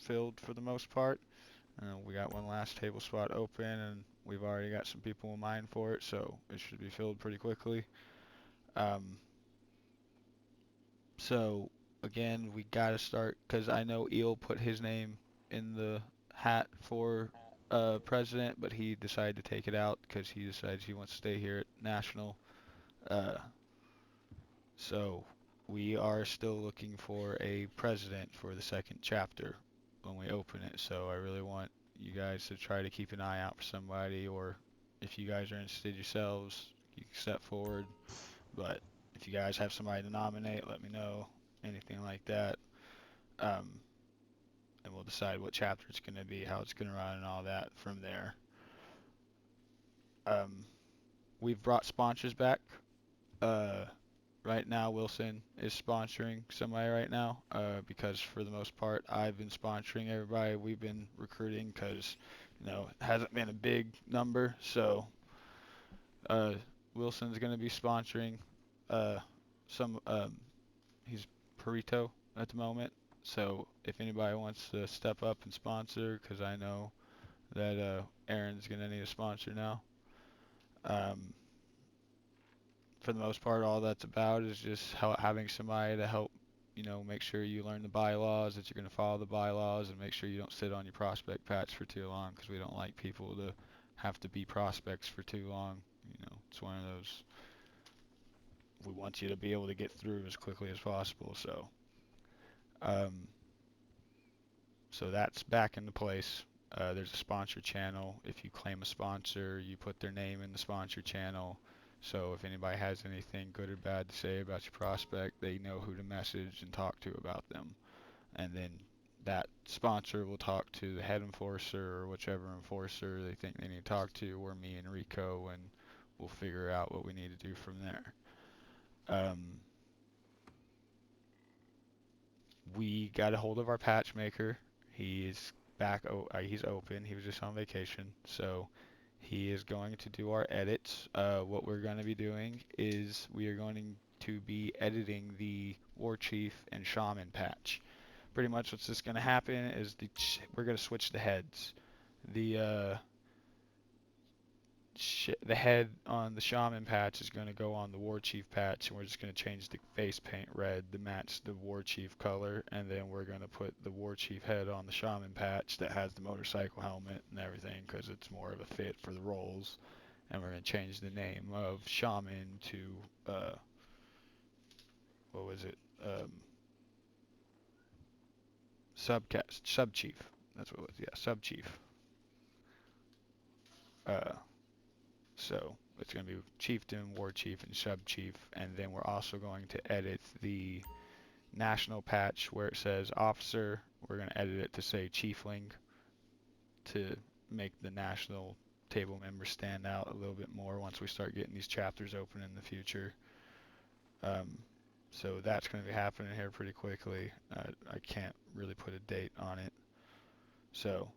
filled for the most part. We got one last table spot open, and we've already got some people in mind for it, so it should be filled pretty quickly. Um, so again, we gotta start because I know Eel put his name in the hat for president, but he decided to take it out because he decides he wants to stay here at national. Uh, so we are still looking for a president for the second chapter when we open it. So I really want you guys to try to keep an eye out for somebody, or if you guys are interested yourselves, you can step forward. But if you guys have somebody to nominate, let me know. Anything like that. Um, and we'll decide what chapter it's going to be, how it's going to run, and all that from there. Um, we've brought sponsors back. Uh, right now, Wilson is sponsoring somebody right now because for the most part, I've been sponsoring everybody. We've been recruiting because, it hasn't been a big number. So uh, Wilson's going to be sponsoring uh, some. He's Perito at the moment. So if anybody wants to step up and sponsor, because I know that Aaron's going to need a sponsor now. Um, for the most part, all that's about is just having somebody to help, make sure you learn the bylaws, that you're going to follow the bylaws, and make sure you don't sit on your prospect patch for too long, because we don't like people to have to be prospects for too long. It's one of those. We want you to be able to get through as quickly as possible. Um, so that's back into place. There's a sponsor channel. If you claim a sponsor, you put their name in the sponsor channel. So if anybody has anything good or bad to say about your prospect, they know who to message and talk to about them. And then that sponsor will talk to the head enforcer or whichever enforcer they think they need to talk to, or me and Rico, and we'll figure out what we need to do from there. We got a hold of our patch maker. He is back. He's open. He was just on vacation, so he is going to do our edits. What we're going to be doing is we are going to be editing the War Chief and Shaman patch. Pretty much what's just going to happen is we're going to switch the heads. The the head on the Shaman patch is going to go on the War Chief patch, and we're just going to change the face paint red to match the War Chief color, and then we're going to put the War Chief head on the Shaman patch that has the motorcycle helmet and everything, because it's more of a fit for the roles. And we're going to change the name of Shaman to, what was it, Sub Chief. That's what it was, yeah, Sub Chief. Uh, So it's going to be Chieftain, War Chief, and Sub Chief. And then we're also going to edit the national patch where it says officer. We're going to edit it to say Chiefling to make the national table members stand out a little bit more once we start getting these chapters open in the future. So that's going to be happening here pretty quickly. I can't really put a date on it. So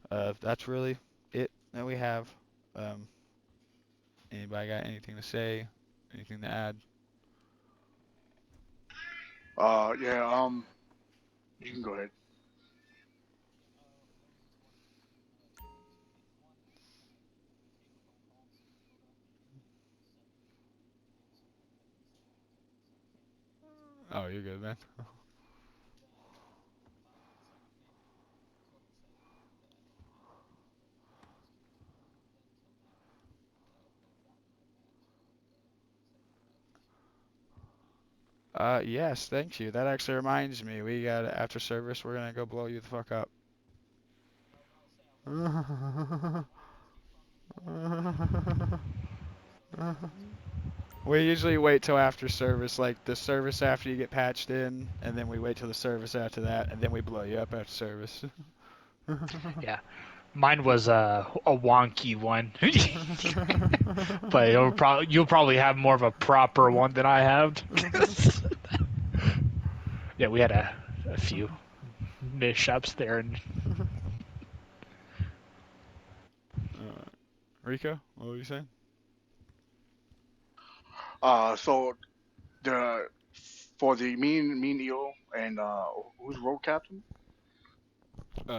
that's really it that we have. Um, Anybody got anything to say? Anything to add? Yeah, you can go ahead. Oh, you're good, man. Yes, thank you. That actually reminds me, we got after service, we're gonna go blow you the fuck up. We usually wait till after service, like the service after you get patched in, and then we wait till the service after that, and then we blow you up after service. Yeah, mine was a wonky one, but you'll probably have more of a proper one than I have. Yeah, we had a few mishaps there, and uh, Rico, what were you saying? So the for the mean eel and who's road captain?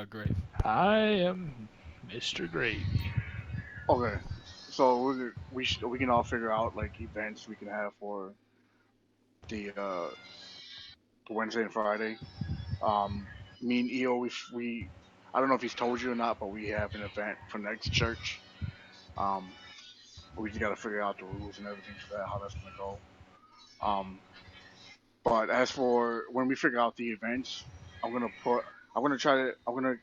Grave. I am Mr. Gravy. Okay, so we can all figure out like events we can have for the Wednesday and Friday. Um, Me and EO, we I don't know if he's told you or not, but we have an event for next church. Um, we just got to figure out the rules and everything for that, how that's gonna go. Um, but as for when we figure out the events, I'm gonna put, I'm gonna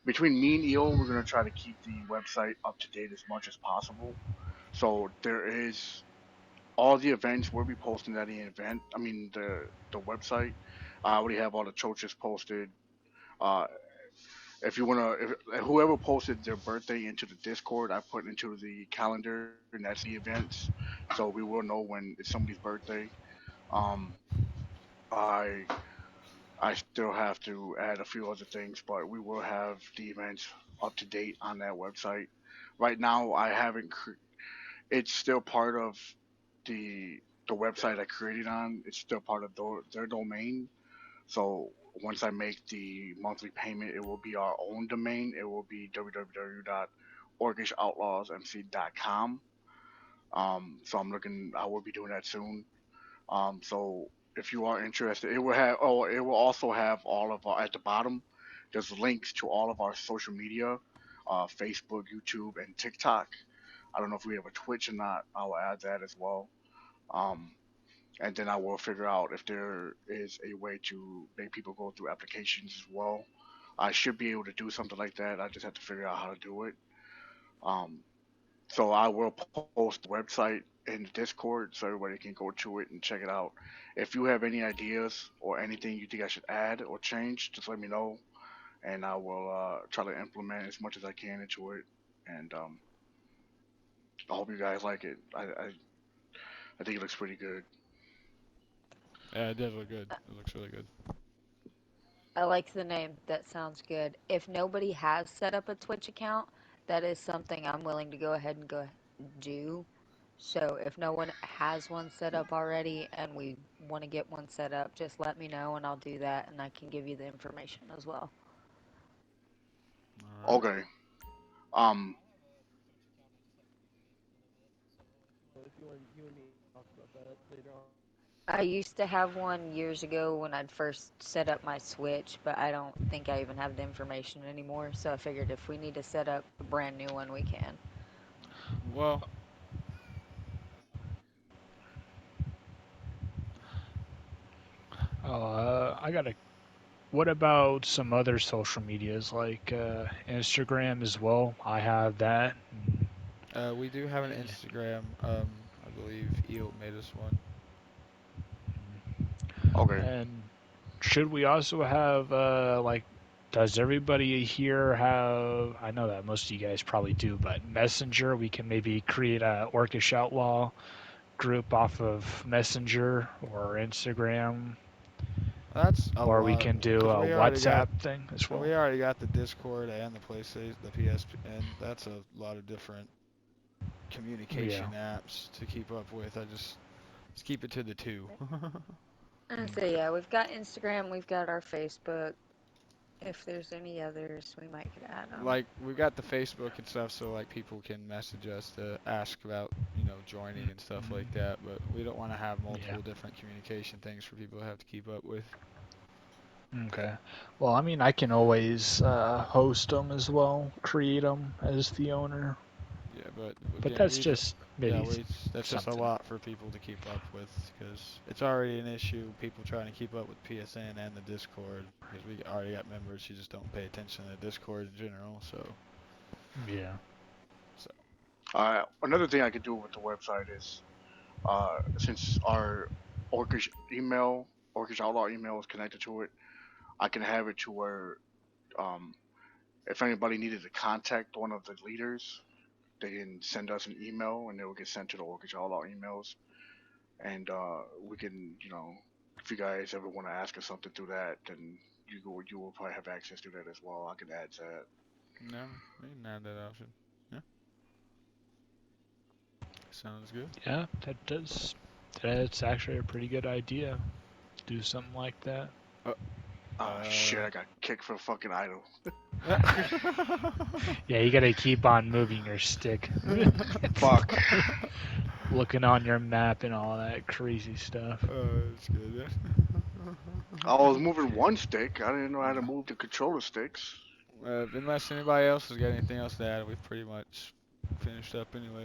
between me and EO, we're gonna try to keep the website up to date as much as possible. So there is all the events we'll be posting at the event. I mean the website. I already have all the churches posted. Uh, if you wanna, if whoever posted their birthday into the Discord, I put into the calendar, and that's the events, so we will know when it's somebody's birthday. Um, I I still have to add a few other things, but we will have the events up to date on that website. Right now, I haven't. It's still part of the the website I created on. It's still part of their domain. So once I make the monthly payment, it will be our own domain. It will be www.orcishoutlaws.mc.com. So I will be doing that soon. So if you are interested, it will also have all of our, at the bottom, there's links to all of our social media, Facebook, YouTube, and TikTok. I don't know if we have a Twitch or not. I will add that as well. Um, and then I will figure out if there is a way to make people go through applications as well. I should be able to do something like that. I just have to figure out how to do it. Um, so I will post the website in the Discord so everybody can go to it and check it out. If you have any ideas or anything you think I should add or change, just let me know, and I will try to implement as much as I can into it. And I hope you guys like it. I think it looks pretty good. Yeah, it does look good. It looks really good. I like the name. That sounds good. If nobody has set up a Twitch account, that is something I'm willing to go ahead and go do. So if no one has one set up already and we want to get one set up, just let me know and I'll do that and I can give you the information as well. All right. Okay. Um. I used to have one years ago when I'd first set up my Switch, but I don't think I even have the information anymore. So I figured if we need to set up a brand new one, we can. Well, I got a. What about some other social medias like Instagram as well? I have that. we do have an Yeah. Instagram. I believe Eel made us one. Okay. And should we also have like? Does everybody here have? I know that most of you guys probably do, but Messenger. We can maybe create a Orcish Outlaw group off of Messenger or Instagram, That's a or we lot, can do cause a we already got, WhatsApp thing as so well. we already got the Discord and the PlayStation, the PSN. That's a lot of different Yeah. communication apps to keep up with. Just keep it to the two. And so yeah, we've got Instagram, we've got our Facebook. If there's any others, we might could add them. Like we've got the Facebook and stuff, so like people can message us to ask about joining and stuff like Mhm. that. But we don't want to have Yeah. multiple different communication things for people to have to keep up with. Okay. Well, I mean, I can always host them as well, create them as the owner, Yeah, but but again, that's just yeah, maybe that's just a something. lot for people to keep up with because it's already an issue. People trying to keep up with PSN and the Discord because we already got members who just don't pay attention to the Discord in general. Yeah. So Another thing I could do with the website is since our Orcish email, Orcish Outlaw email is connected to it, I can have it to where um, if anybody needed to contact one of the leaders, they can send us an email and it will get sent to the Orcish Outlaw emails. And we can, if you guys ever want to ask us something through that, then you will probably have access to that as well. I can add that. no, we can add that option. Yeah, sounds good. Yeah, that does. That's actually a pretty good idea. Do something like that. Oh shit! I got kicked for a fucking idol. Yeah, you gotta keep on moving your stick. Fuck. Looking on your map and all that crazy stuff. That's good. I was moving one stick. I didn't know how to move the controller sticks. Unless anybody else has got anything else to add, we've pretty much finished up anyway.